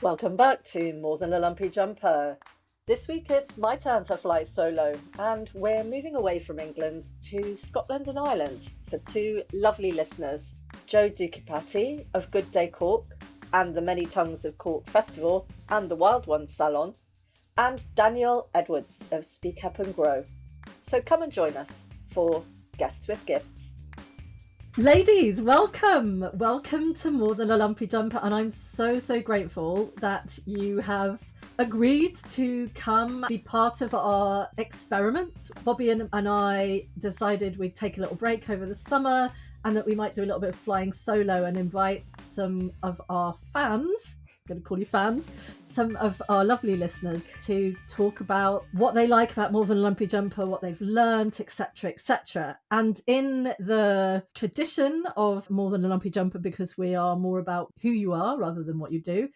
Welcome back to More Than a Lumpy Jumper. This week it's my turn to fly solo, and we're moving away from England to Scotland and Ireland for two lovely listeners, Jo Dukipati of Good Day Cork and the Many Tongues of Cork Festival and the Wild Ones Salon, and Daniel Edwards of Speak Up and Grow. So come and join us for Guests with Gifts. Ladies, welcome. Welcome to More Than a Lumpy Jumper. And I'm so grateful that you have agreed to come be part of our experiment. Bobby and I decided we'd take a little break over the summer and that we might do a little bit of flying solo and invite some of our fans, I'm going to call you fans, some of our lovely listeners to talk about what they like about More Than a Lumpy Jumper, what they've learned, etc., etc. And in the tradition of More Than a Lumpy Jumper, because we are more about who you are rather than what you do,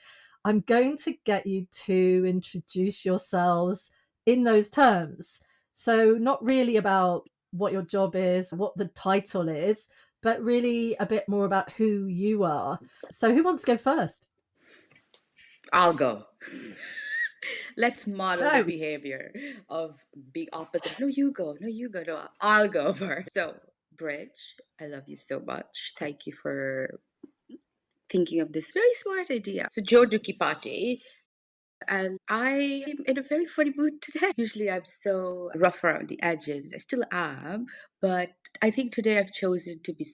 I'm going to get you to introduce yourselves in those terms. So not really about what your job is, what the title is, but really a bit more about who you are. So who wants to go first? I'll go. Let's model the behavior of being opposite. No, you go. No, you go. No, I'll go first. So, Bridge, I love you so much. Thank you for thinking of this very smart idea. So, Jo Dukipati, and I am in a very funny mood today. Usually I'm so rough around the edges. I still am, but I think today I've chosen to be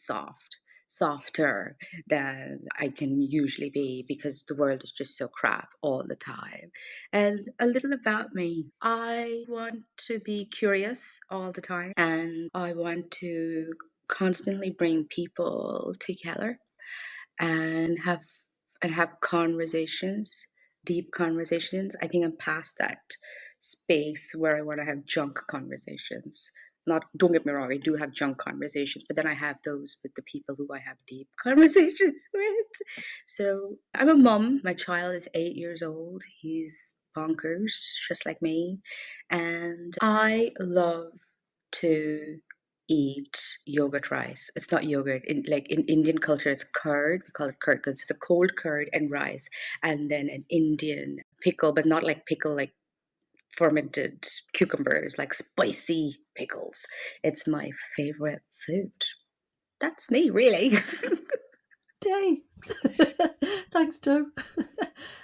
softer than I can usually be because the world is just so crap all the time. And a little about me. I want to be curious all the time, and I want to constantly bring people together and have conversations, deep conversations. I think I'm past that space where I want to have junk conversations. Not, don't get me wrong, I do have junk conversations, but then I have those with the people who I have deep conversations with. So I'm a mom. My child is 8 years old. He's bonkers, just like me. And I love to eat yogurt rice. It's not yogurt. In Indian culture, it's curd. We call it curd because it's a cold curd and rice, and then an Indian pickle, but not like pickle like fermented cucumbers, like spicy pickles. It's my favorite food. That's me, really. Yay. Thanks, Jo.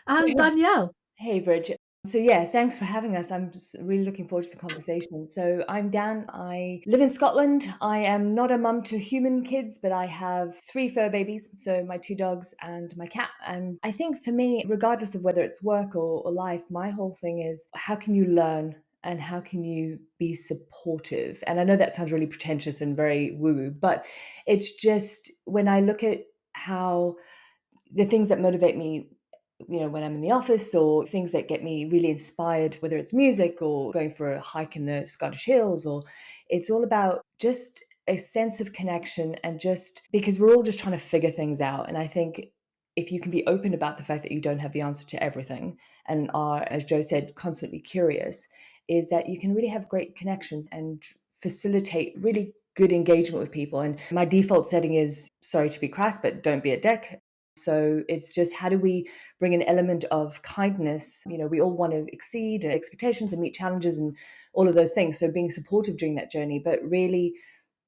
And Danielle. Hey, Bridget. So yeah, thanks for having us. I'm just really looking forward to the conversation. So I'm Dan. I live in Scotland. I am not a mum to human kids, but I have 3 fur babies. So my 2 dogs and my cat. And I think for me, regardless of whether it's work or life, my whole thing is how can you learn and how can you be supportive? And I know that sounds really pretentious and very woo-woo, but it's just when I look at how the things that motivate me, when I'm in the office, or things that get me really inspired, whether it's music or going for a hike in the Scottish Hills, or it's all about just a sense of connection, and just because we're all just trying to figure things out. And I think if you can be open about the fact that you don't have the answer to everything and are, as Jo said, constantly curious, is that you can really have great connections and facilitate really good engagement with people. And my default setting is, sorry to be crass, but don't be a dick. So it's just, how do we bring an element of kindness? We all want to exceed expectations and meet challenges and all of those things. So being supportive during that journey, but really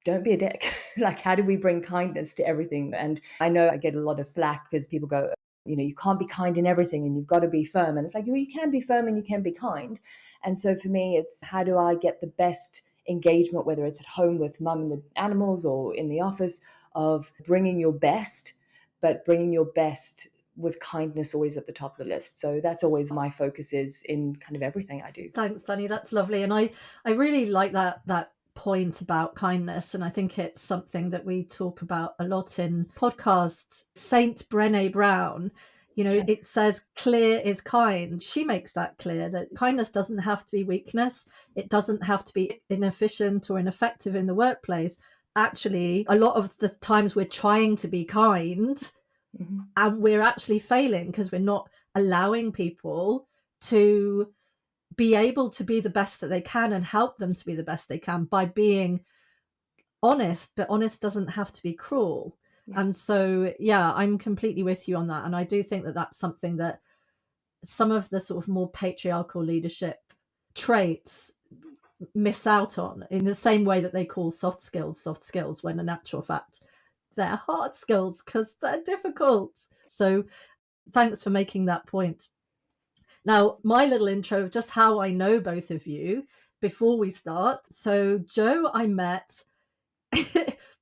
don't be a dick. Like, how do we bring kindness to everything? And I know I get a lot of flack because people go, you can't be kind in everything and you've got to be firm. And it's like, well, you can be firm and you can be kind. And so for me, it's how do I get the best engagement, whether it's at home with mum and the animals or in the office, of bringing your best, but bringing your best with kindness always at the top of the list. So that's always my focus is in kind of everything I do. Thanks, Danny. That's lovely. And I really like that point about kindness. And I think it's something that we talk about a lot in podcasts. Saint Brené Brown, it says clear is kind. She makes that clear that kindness doesn't have to be weakness. It doesn't have to be inefficient or ineffective in the workplace. Actually, a lot of the times we're trying to be kind, and we're actually failing because we're not allowing people to be able to be the best that they can and help them to be the best they can by being honest. But honest doesn't have to be cruel. And so, yeah, I'm completely with you on that. And I do think that that's something that some of the sort of more patriarchal leadership traits miss out on, in the same way that they call soft skills, when in actual fact they're hard skills because they're difficult. So thanks for making that point. Now, my little intro of just how I know both of you before we start. So Jo, I met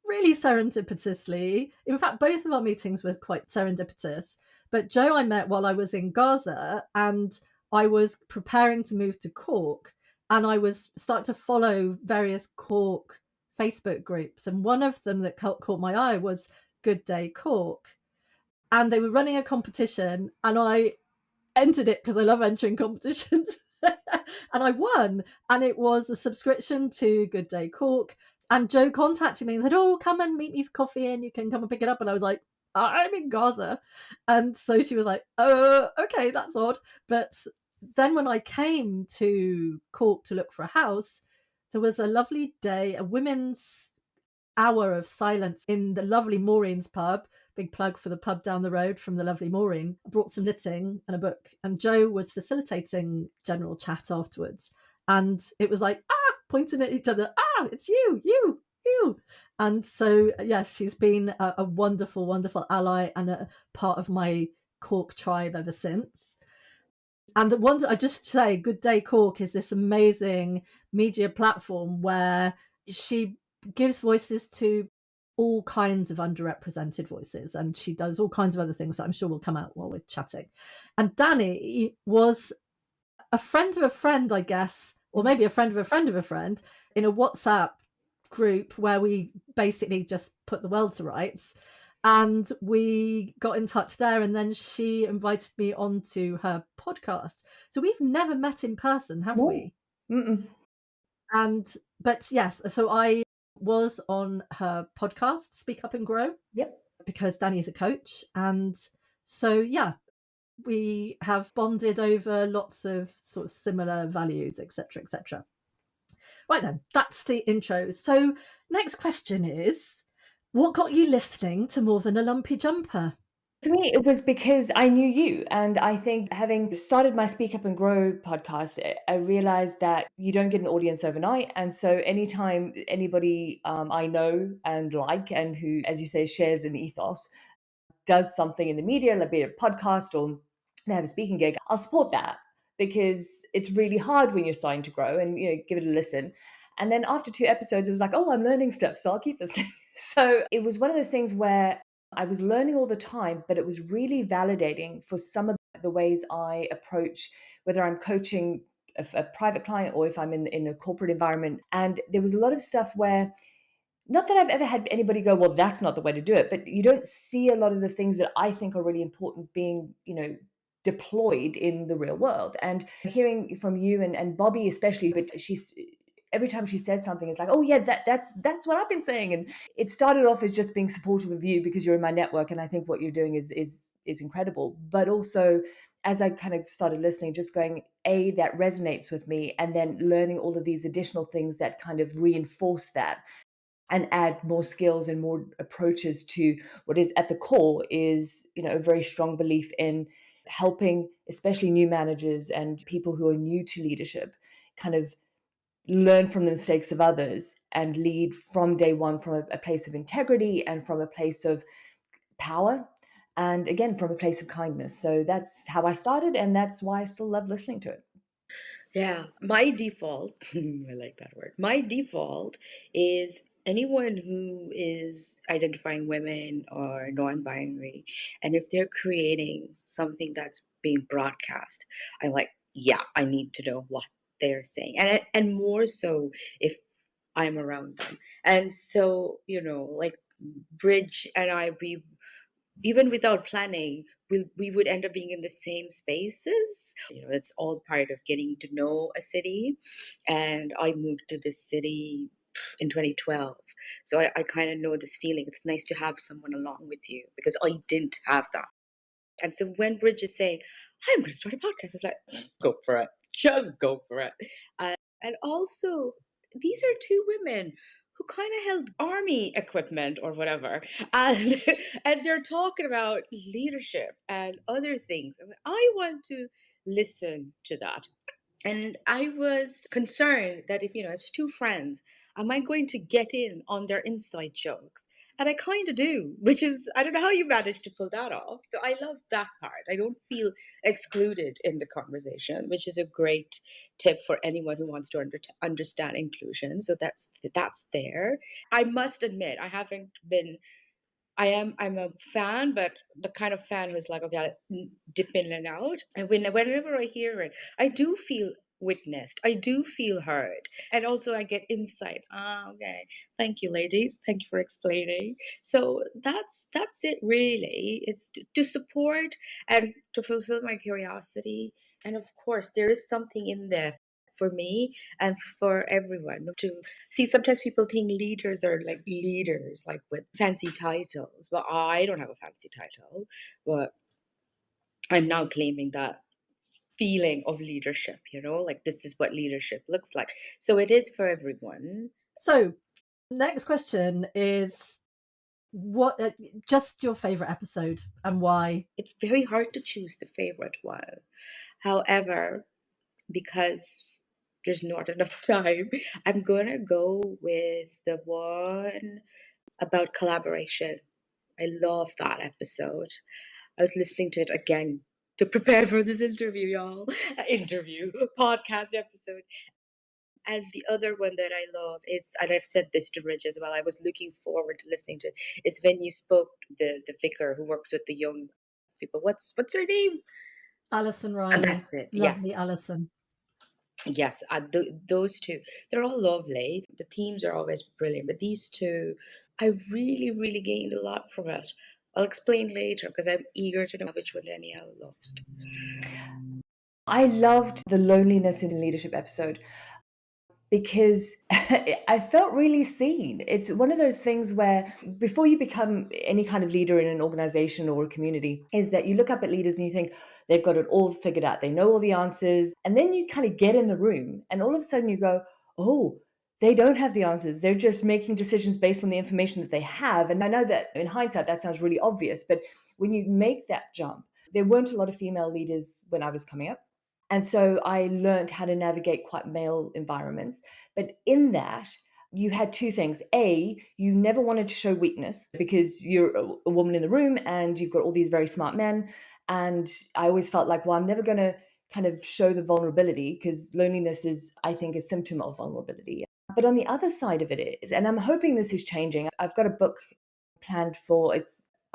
really serendipitously. In fact, both of our meetings were quite serendipitous. But Jo, I met while I was in Gaza, and I was preparing to move to Cork, and I was starting to follow various Cork Facebook groups. And one of them that caught my eye was Good Day Cork. And they were running a competition, and I entered it because I love entering competitions. And I won. And it was a subscription to Good Day Cork. And Jo contacted me and said, oh, come and meet me for coffee and you can come and pick it up. And I was like, I'm in Gaza. And so she was like, oh, okay, that's odd. But then when I came to Cork to look for a house, there was a lovely day, a women's hour of silence in the lovely Maureen's pub. Big plug for the pub down the road from the lovely Maureen. I brought some knitting and a book, and Jo was facilitating general chat afterwards. And it was like, pointing at each other, it's you. And so, yes, she's been a wonderful, wonderful ally and a part of my Cork tribe ever since. And the one, I just say, Good Day Cork is this amazing media platform where she gives voices to all kinds of underrepresented voices, and she does all kinds of other things that I'm sure will come out while we're chatting. And Danni was a friend of a friend, I guess, or maybe a friend of a friend of a friend, in a WhatsApp group where we basically just put the world to rights. And we got in touch there, and then she invited me onto her podcast. So we've never met in person, have we? Mm-mm. But yes, so I was on her podcast, Speak Up and Grow. Yep. Because Danni is a coach. And so, yeah, we have bonded over lots of sort of similar values, etc., etc. Right then, that's the intro. So next question is, what got you listening to More Than a Lumpy Jumper? For me, it was because I knew you. And I think having started my Speak Up and Grow podcast, I realized that you don't get an audience overnight. And so anytime anybody I know and like, and who, as you say, shares an ethos, does something in the media, like be it a podcast or they have a speaking gig, I'll support that, because it's really hard when you're starting to grow, and give it a listen. And then after 2 episodes, it was like, oh, I'm learning stuff, so I'll keep listening. So it was one of those things where I was learning all the time, but it was really validating for some of the ways I approach, whether I'm coaching a private client or if I'm in a corporate environment. And there was a lot of stuff where, not that I've ever had anybody go, well, that's not the way to do it, but you don't see a lot of the things that I think are really important being, deployed in the real world. And hearing from you and Bobby especially, but she's, every time she says something, it's like, oh yeah, that's what I've been saying. And it started off as just being supportive of you because you're in my network, and I think what you're doing is incredible. But also, as I kind of started listening, just going, that resonates with me, and then learning all of these additional things that kind of reinforce that and add more skills and more approaches to what is at the core is, a very strong belief in helping, especially new managers and people who are new to leadership, kind of learn from the mistakes of others and lead from day one from a place of integrity and from a place of power, and again from a place of kindness. So that's how I started, and that's why I still love listening to it. Yeah, my default, I like that word. My default is anyone who is identifying women or non-binary, and if they're creating something that's being broadcast, I'm like, yeah, I need to know what they're saying, and more so if I'm around them. And so, like Bridge and I, we even without planning, we would end up being in the same spaces. It's all part of getting to know a city. And I moved to this city in 2012. So I kind of know this feeling. It's nice to have someone along with you because I didn't have that. And so when Bridge is saying, I'm going to start a podcast, it's like, go for it. Just go for it. And also, these are two women who kind of held army equipment or whatever, and and they're talking about leadership and other things. I want to listen to that. And I was concerned that if, it's two friends, am I going to get in on their inside jokes? And I kind of do, which is, I don't know how you managed to pull that off. So I love that part. I don't feel excluded in the conversation, which is a great tip for anyone who wants to understand inclusion. So that's there. I must admit, I haven't been I'm a fan, but the kind of fan who's like, okay, I'll dip in and out. And whenever I hear it, I do feel witnessed. I do feel heard. And also I get insights. Okay. Thank you, ladies. Thank you for explaining. So that's it really. It's to support and to fulfill my curiosity. And of course, there is something in there for me and for everyone to see. Sometimes people think leaders are like leaders, like with fancy titles. But I don't have a fancy title. But I'm now claiming that feeling of leadership, like this is what leadership looks like. So it is for everyone. So, next question is what just your favorite episode and why? It's very hard to choose the favorite one. However, because there's not enough time, I'm gonna go with the one about collaboration. I love that episode. I was listening to it again to prepare for this interview, y'all. Podcast episode. And the other one that I love is, and I've said this to Rich as well, I was looking forward to listening to it, is when you spoke the vicar who works with the young people. What's her name? Alison And Riley. that's it. Lovely, Yes. Alison. Yes, those two, they're all lovely. The themes are always brilliant, but these two, I really, really gained a lot from it. I'll explain later because I'm eager to know which one Danielle loved. I loved the loneliness in leadership episode because I felt really seen. It's one of those things where before you become any kind of leader in an organization or a community, is that you look up at leaders and you think they've got it all figured out. They know all the answers. And then you kind of get in the room and all of a sudden you go, oh, they don't have the answers. They're just making decisions based on the information that they have. And I know that in hindsight, that sounds really obvious. But when you make that jump, there weren't a lot of female leaders when I was coming up. And so I learned how to navigate quite male environments. But in that, you had two things. A, you never wanted to show weakness because you're a woman in the room and you've got all these very smart men. And I always felt like, well, I'm never going to kind of show the vulnerability because loneliness is, I think, a symptom of vulnerability. But on the other side of it is, and I'm hoping this is changing, I've got a book planned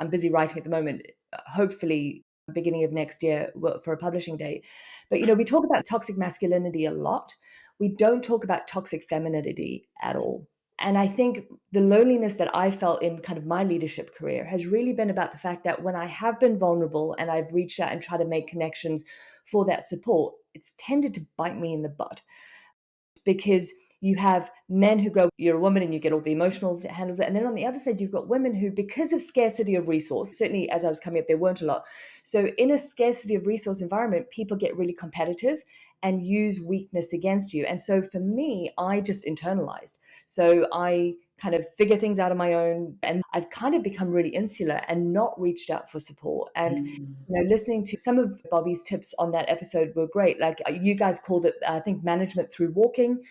I'm busy writing at the moment, hopefully beginning of next year for a publishing date. But, we talk about toxic masculinity a lot. We don't talk about toxic femininity at all. And I think the loneliness that I felt in kind of my leadership career has really been about the fact that when I have been vulnerable and I've reached out and tried to make connections for that support, it's tended to bite me in the butt because you have men who go, you're a woman and you get all the emotional handles. And then on the other side, you've got women who, because of scarcity of resource, certainly as I was coming up, there weren't a lot. So in a scarcity of resource environment, people get really competitive and use weakness against you. And so for me, I just internalized. So I kind of figure things out on my own. And I've kind of become really insular and not reached out for support. And listening to some of Bobby's tips on that episode were great. Like you guys called it, I think, management through walking.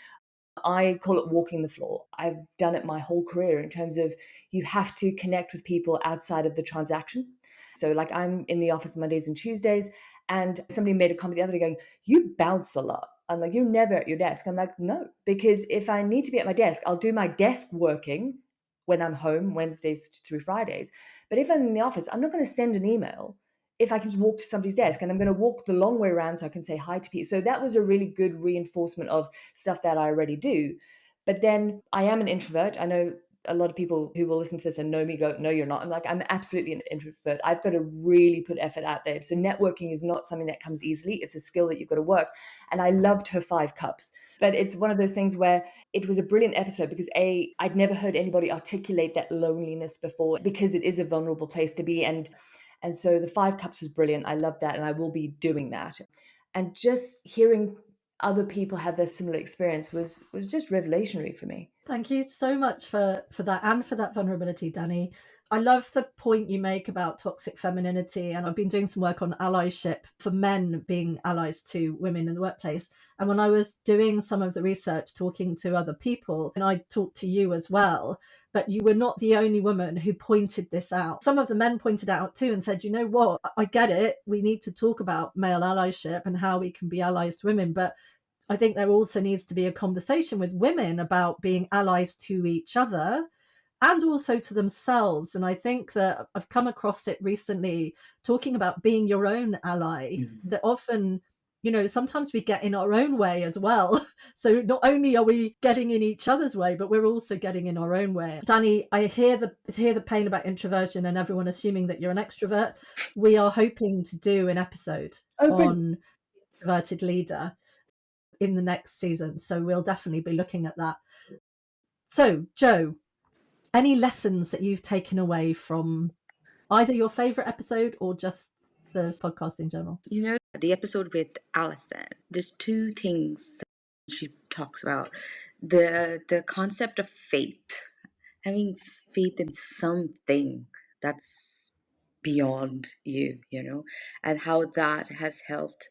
I call it walking the floor. I've done it my whole career in terms of you have to connect with people outside of the transaction. So like I'm in the office Mondays and Tuesdays, and somebody made a comment the other day going, you bounce a lot. I'm like, you're never at your desk. I'm like, no, because if I need to be at my desk, I'll do my desk working when I'm home Wednesdays through Fridays. But if I'm in the office, I'm not going to send an email if I can just walk to somebody's desk, and I'm going to walk the long way around so I can say hi to people. So that was a really good reinforcement of stuff that I already do. But then I am an introvert. I know a lot of people who will listen to this and know me go, no, you're not. I'm like, I'm absolutely an introvert. I've got to really put effort out there. So networking is not something that comes easily. It's a skill that you've got to work. And I loved her 5 cups. But it's one of those things where it was a brilliant episode because I'd never heard anybody articulate that loneliness before, because it is a vulnerable place to be. And so the 5 cups was brilliant. I love that. And I will be doing that. And just hearing other people have this similar experience was just revelationary for me. Thank you so much for that and for that vulnerability, Danny. I love the point you make about toxic femininity, and I've been doing some work on allyship for men being allies to women in the workplace. And when I was doing some of the research, talking to other people, and I talked to you as well, but you were not the only woman who pointed this out. Some of the men pointed out too and said, you know what, I get it. We need to talk about male allyship and how we can be allies to women, but I think there also needs to be a conversation with women about being allies to each other and also to themselves. And I think that I've come across it recently talking about being your own ally, that often, you know, sometimes we get in our own way as well. So not only are we getting in each other's way, but we're also getting in our own way. Danny, I hear the pain about introversion and everyone assuming that you're an extrovert. We are hoping to do an episode on introverted leader in the next season, so we'll definitely be looking at that. So Jo, any lessons that you've taken away from either your favorite episode or just the podcast in general? You know, the episode with Alison, there's two things she talks about. The concept of faith, having faith in something that's beyond you, you know, and how that has helped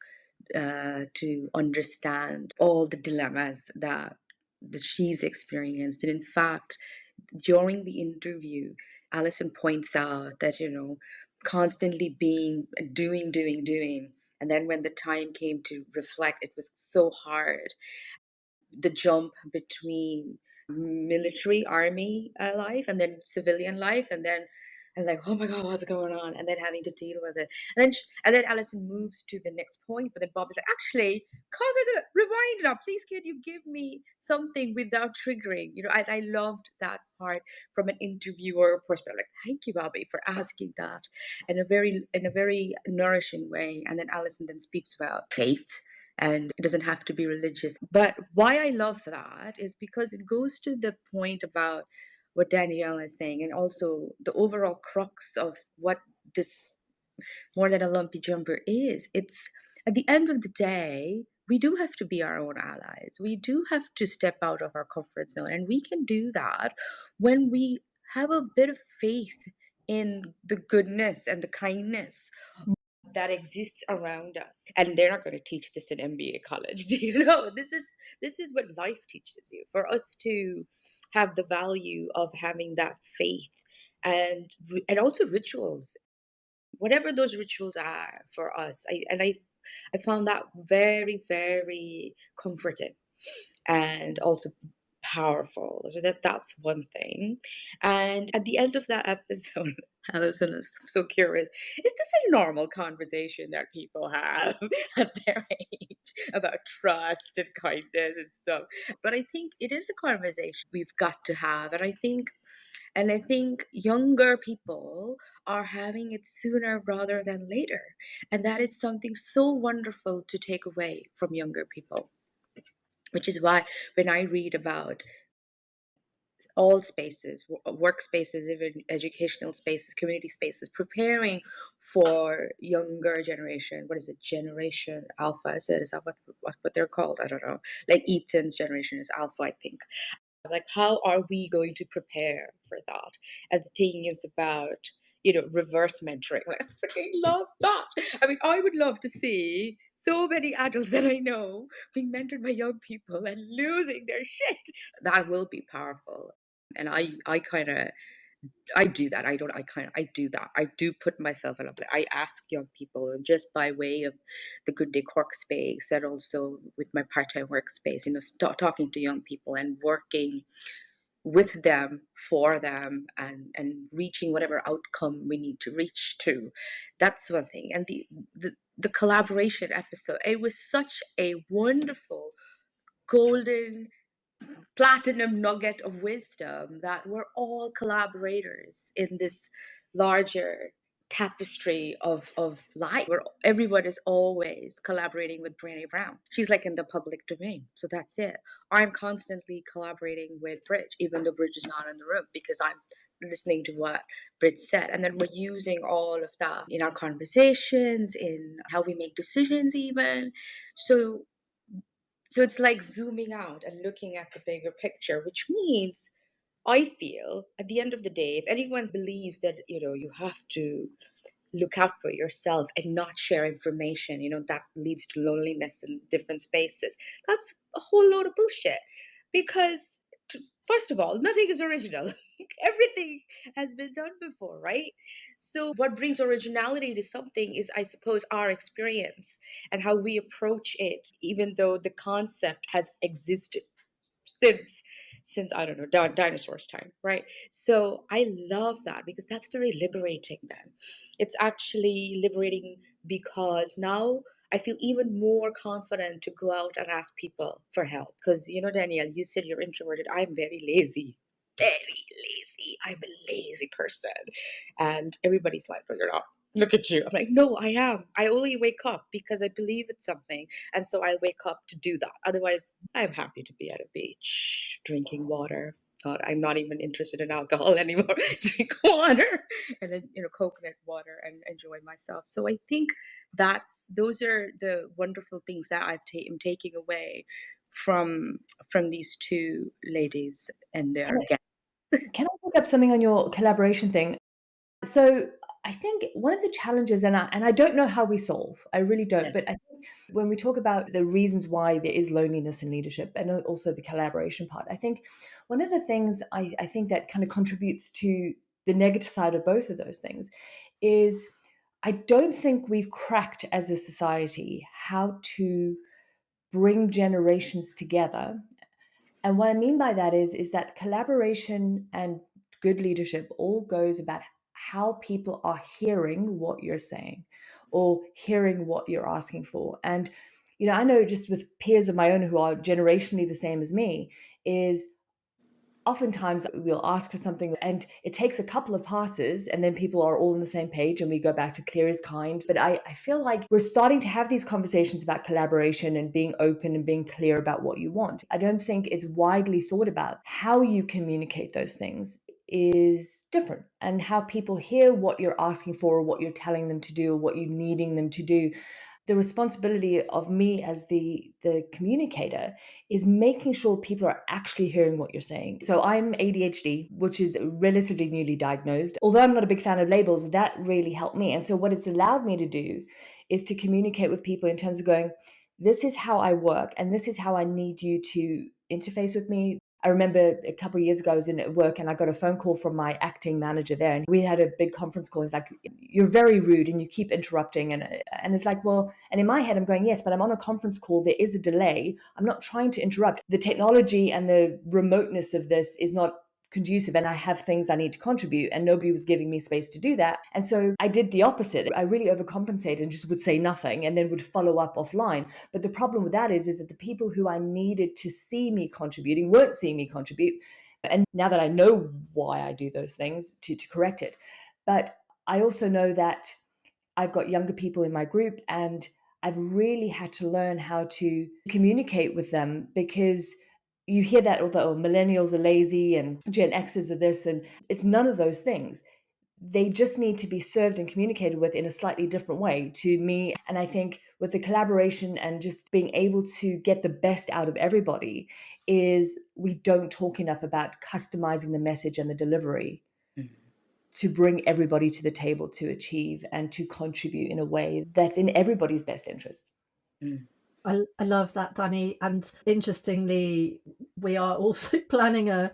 to understand all the dilemmas that she's experienced. And in fact, during the interview, Alison points out that, you know, constantly doing. And then when the time came to reflect, it was so hard. The jump between military army life and then civilian life, and like, oh my god, what's going on, and then having to deal with it, and then Alison moves to the next point, but then Bob is like, actually, rewind it up, please, can you give me something without triggering, you know. I loved that part from an interviewer perspective, like, thank you, Bobby, for asking that in a very nourishing way. And then Alison then speaks about faith, and it doesn't have to be religious. But why I love that is because it goes to the point about what Danielle is saying, and also the overall crux of what this More Than a Lumpy Jumper is. It's, at the end of the day, we do have to be our own allies. We do have to step out of our comfort zone, and we can do that when we have a bit of faith in the goodness and the kindness that exists around us. And they're not going to teach this in MBA college. Do you know? This is what life teaches you. For us to have the value of having that faith, and also rituals, whatever those rituals are for us. I found that very, very comforting and also powerful. So that's one thing. And at the end of that episode, Alison is so curious. Is this a normal conversation that people have at their age about trust and kindness and stuff? But I think it is a conversation we've got to have. And I think younger people are having it sooner rather than later. And that is something so wonderful to take away from younger people. Which is why when I read about all spaces, workspaces, even educational spaces, community spaces, preparing for younger generation. What is it? Generation Alpha? Is that what they're called? I don't know. Like Ethan's generation is Alpha, I think. Like, how are we going to prepare for that? And the thing is about, you know, reverse mentoring. Like, I freaking love that. I mean, I would love to see so many adults that I know being mentored by young people and losing their shit. That will be powerful. And I kind of, I do that. I do that. I do put myself in a place. I ask young people, just by way of the Good Day Cork space, and also with my part-time workspace, you know, talking to young people and working with them, for them, and reaching whatever outcome we need to reach to. That's one thing. And the collaboration episode, it was such a wonderful golden platinum nugget of wisdom that we're all collaborators in this larger tapestry of life, where everyone is always collaborating with Brené Brown. She's like in the public domain. So that's it. I'm constantly collaborating with Bridge, even though Bridge is not in the room, because I'm listening to what Bridge said. And then we're using all of that in our conversations, in how we make decisions even. So So it's like zooming out and looking at the bigger picture, which means I feel at the end of the day, if anyone believes that, you have to look out for yourself and not share information, that leads to loneliness in different spaces, that's a whole load of bullshit. Because, first of all, nothing is original. Everything has been done before, right? So, what brings originality to something is, I suppose, our experience and how we approach it, even though the concept has existed since I don't know, dinosaurs time, right? So I love that because that's very liberating. Then it's actually liberating because now I feel even more confident to go out and ask people for help. Because, Danielle, you said you're introverted. I'm very lazy, very lazy. I'm a lazy person, and everybody's like, "No, you're not. Look at you." I'm like, "No, I am. I only wake up because I believe it's something, and so I wake up to do that. Otherwise, I'm happy to be at a beach drinking water. God, I'm not even interested in alcohol anymore. Drink water and then, coconut water and enjoy myself." So I think those are the wonderful things that I'm taking away from these two ladies and their guests. Can I pick up something on your collaboration thing? So I think one of the challenges, and I don't know how we solve, I really don't, but I think when we talk about the reasons why there is loneliness in leadership and also the collaboration part, I think one of the things I think that kind of contributes to the negative side of both of those things is I don't think we've cracked as a society how to bring generations together. And what I mean by that is that collaboration and good leadership all goes about how people are hearing what you're saying or hearing what you're asking for. And I know just with peers of my own who are generationally the same as me, is oftentimes we'll ask for something and it takes a couple of passes and then people are all on the same page and we go back to clear as kind. But I feel like we're starting to have these conversations about collaboration and being open and being clear about what you want. I don't think it's widely thought about how you communicate those things is different, and how people hear what you're asking for or what you're telling them to do or what you're needing them to do. The responsibility of me as the communicator is making sure people are actually hearing what you're saying. So I'm ADHD, which is relatively newly diagnosed. Although I'm not a big fan of labels, that really helped me. And so what it's allowed me to do is to communicate with people in terms of going, this is how I work and this is how I need you to interface with me. I remember a couple of years ago, I was in at work and I got a phone call from my acting manager there, and we had a big conference call. He's like, "You're very rude and you keep interrupting." And it's like, well, and in my head, I'm going, yes, but I'm on a conference call. There is a delay. I'm not trying to interrupt. The technology and the remoteness of this is not conducive, and I have things I need to contribute, and nobody was giving me space to do that. And so I did the opposite. I really overcompensated and just would say nothing and then would follow up offline. But the problem with that is that the people who I needed to see me contributing weren't seeing me contribute. And now that I know why I do those things, to correct it. But I also know that I've got younger people in my group, and I've really had to learn how to communicate with them, because you hear that, although millennials are lazy and Gen Xers are this, and it's none of those things. They just need to be served and communicated with in a slightly different way to me. And I think with the collaboration and just being able to get the best out of everybody is we don't talk enough about customizing the message and the delivery to bring everybody to the table to achieve and to contribute in a way that's in everybody's best interest. I love that, Danny. And interestingly, we are also planning an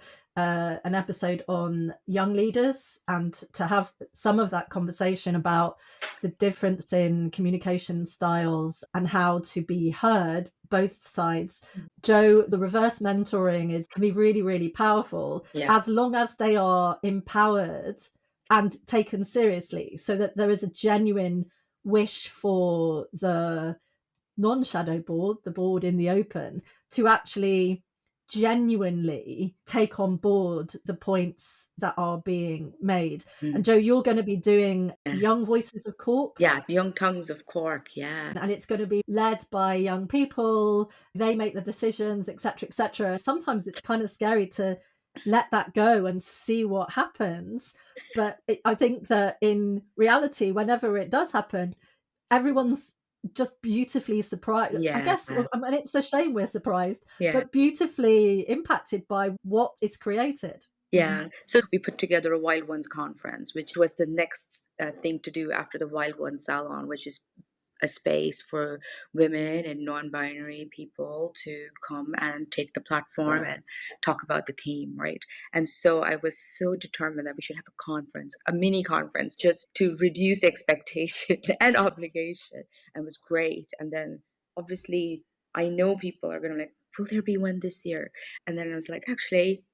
episode on young leaders, and to have some of that conversation about the difference in communication styles and how to be heard, both sides. Jo, the reverse mentoring can be really, really powerful, as long as they are empowered and taken seriously, so that there is a genuine wish for the non-shadow board, the board in the open, to actually genuinely take on board the points that are being made. And Jo, you're going to be doing Young Voices of Cork. Yeah, Young Tongues of Cork, yeah. And it's going to be led by young people. They make the decisions, etc., etc. Sometimes it's kind of scary to let that go and see what happens. But I think that in reality, whenever it does happen, everyone's just beautifully surprised. I Yeah. guess, I mean, it's a shame we're surprised, Yeah. but beautifully impacted by what is created. Yeah. So we put together a Wild Ones conference, which was the next thing to do after the Wild Ones Salon, which is a space for women and non-binary people to come and take the platform and talk about the theme, right? And so I was so determined that we should have a conference, a mini conference, just to reduce expectation and obligation. And it was great. And then obviously I know people are going to like, will there be one this year? And then I was like, actually,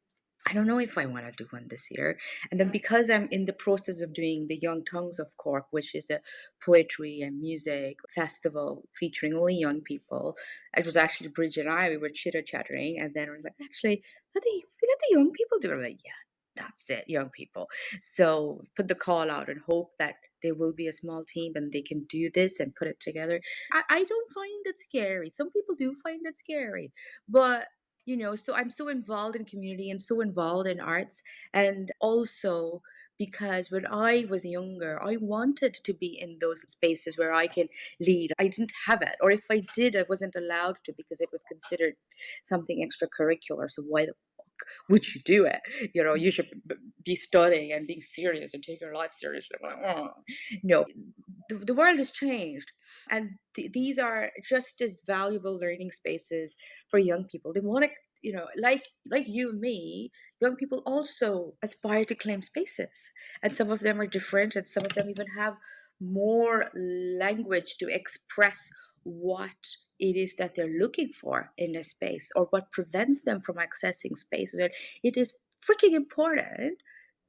I don't know if I want to do one this year. And then because I'm in the process of doing the Young Tongues of Cork, which is a poetry and music festival featuring only young people, it was actually Bridget and I, we were chitter-chattering, and then we were like, actually, let the young people do it. I'm like, yeah, that's it, young people. So put the call out and hope that there will be a small team and they can do this and put it together. I don't find it scary. Some people do find it scary, but so I'm so involved in community and so involved in arts. And also because when I was younger, I wanted to be in those spaces where I can lead. I didn't have it. Or if I did, I wasn't allowed to because it was considered something extracurricular. So why the fuck would you do it? You should be studying and being serious and take your life seriously. No, the world has changed. And these are just as valuable learning spaces for young people. They want to, like you and me, young people also aspire to claim spaces. And some of them are different, and some of them even have more language to express what it is that they're looking for in a space or what prevents them from accessing space. That it is freaking important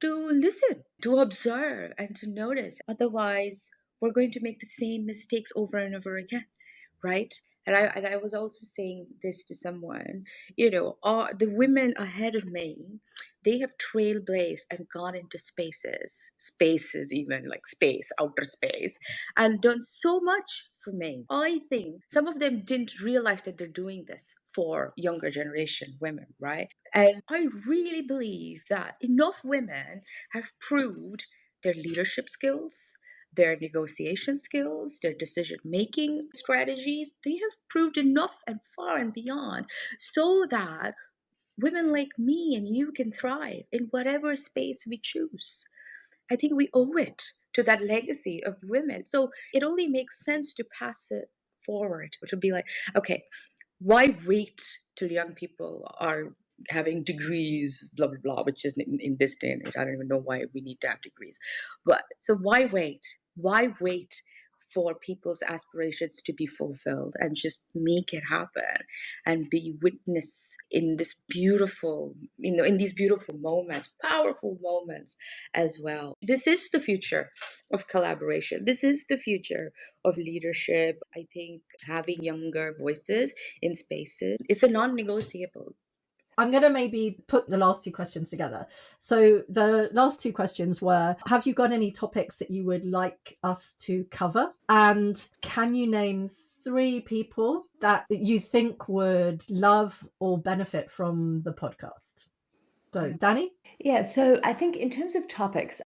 to listen, to observe, and to notice. Otherwise, we're going to make the same mistakes over and over again, right? And I was also saying this to someone, the women ahead of me, they have trailblazed and gone into spaces even like space, outer space, and done so much for me. I think some of them didn't realize that they're doing this for younger generation women, right? And I really believe that enough women have proved their leadership skills, their negotiation skills, their decision making strategies. They have proved enough and far and beyond so that women like me and you can thrive in whatever space we choose. I think we owe it to that legacy of women. So it only makes sense to pass it forward, to be like, okay, why wait till young people are having degrees, blah, blah, blah, which is in this day and age. I don't even know why we need to have degrees. But so why wait? Why wait for people's aspirations to be fulfilled and just make it happen and be witness in this beautiful, in these beautiful moments, powerful moments as well. This is the future of collaboration. This is the future of leadership. I think having younger voices in spaces is a non-negotiable. I'm going to maybe put the last two questions together. So the last two questions were, have you got any topics that you would like us to cover? And can you name 3 people that you think would love or benefit from the podcast? So Danni? Yeah, so I think in terms of topics,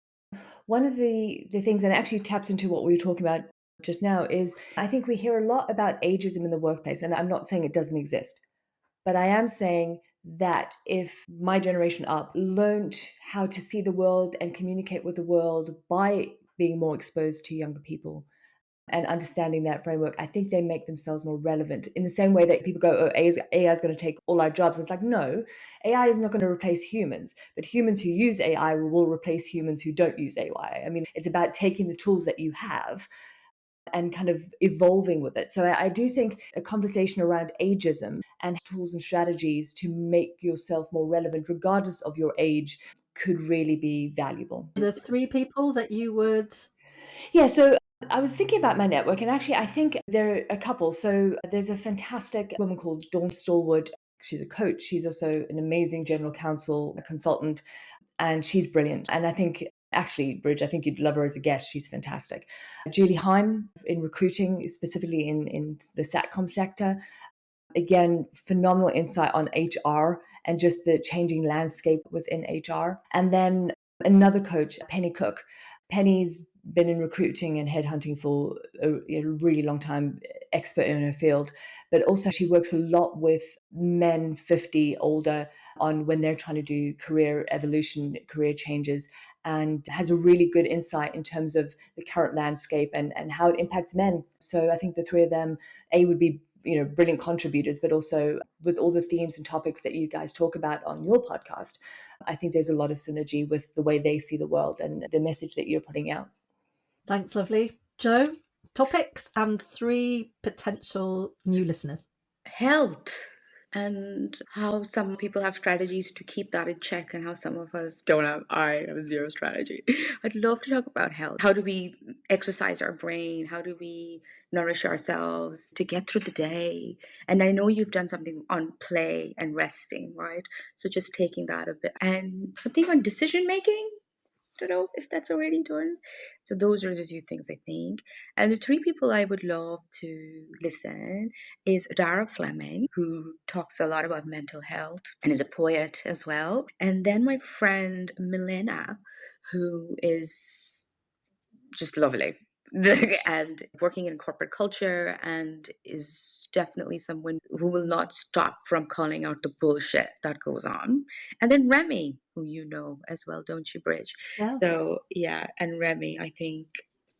one of the things, and it actually taps into what we were talking about just now, is I think we hear a lot about ageism in the workplace. And I'm not saying it doesn't exist, but I am saying that if my generation up learned how to see the world and communicate with the world by being more exposed to younger people and understanding that framework, I think they make themselves more relevant in the same way that people go, oh, AI is going to take all our jobs. It's like, no, AI is not going to replace humans, but humans who use AI will replace humans who don't use AI. I mean, it's about taking the tools that you have and kind of evolving with it. So I do think a conversation around ageism and tools and strategies to make yourself more relevant, regardless of your age, could really be valuable. The 3 people that you would... Yeah, so I was thinking about my network, and actually I think there are a couple. So there's a fantastic woman called Dawn Stallwood. She's a coach. She's also an amazing general counsel, a consultant, and she's brilliant. And I think, actually, Bridge, I think you'd love her as a guest. She's fantastic. Julie Heim in recruiting, specifically in the SATCOM sector. Again, phenomenal insight on HR and just the changing landscape within HR. And then another coach, Penny Cook. Penny's been in recruiting and headhunting for a really long time, expert in her field. But also she works a lot with men 50 older on when they're trying to do career evolution, career changes, and has a really good insight in terms of the current landscape and how it impacts men. So I think the three of them, would be brilliant contributors, but also with all the themes and topics that you guys talk about on your podcast, I think there's a lot of synergy with the way they see the world and the message that you're putting out. Thanks, lovely. Jo, topics and 3 potential new listeners. Health, and how some people have strategies to keep that in check and how some of us don't have. I have zero strategy. I'd love to talk about health. How do we exercise our brain? How do we nourish ourselves to get through the day? And I know you've done something on play and resting, right? So just taking that a bit, and something on decision making. Don't know if that's already done. So those are the 2 things I think. And the 3 people I would love to listen is Dara Fleming, who talks a lot about mental health and is a poet as well. And then my friend Milena, who is just lovely and working in corporate culture and is definitely someone who will not stop from calling out the bullshit that goes on. And then Remy, who you know as well, don't you, Bridge? Yeah. So yeah, and Remy, I think,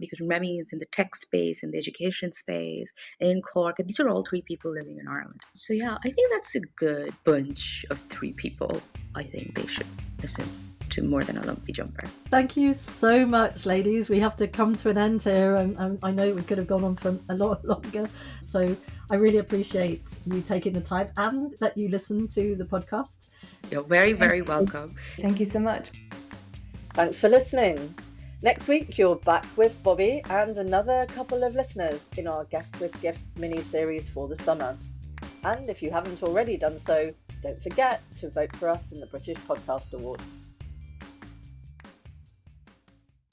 because Remy is in the tech space, in the education space, in Cork, and these are all 3 people living in Ireland. So yeah, I think that's a good bunch of 3 people. I think they should listen to More Than a Lumpy Jumper. Thank you so much, ladies. We have to come to an end here, and I know we could have gone on for a lot longer. So I really appreciate you taking the time and that you listen to the podcast. You're very, very welcome. Thank you so much. Thanks for listening. Next week, you're back with Bobby and another couple of listeners in our Guest with Gifts mini-series for the summer. And if you haven't already done so, don't forget to vote for us in the British Podcast Awards.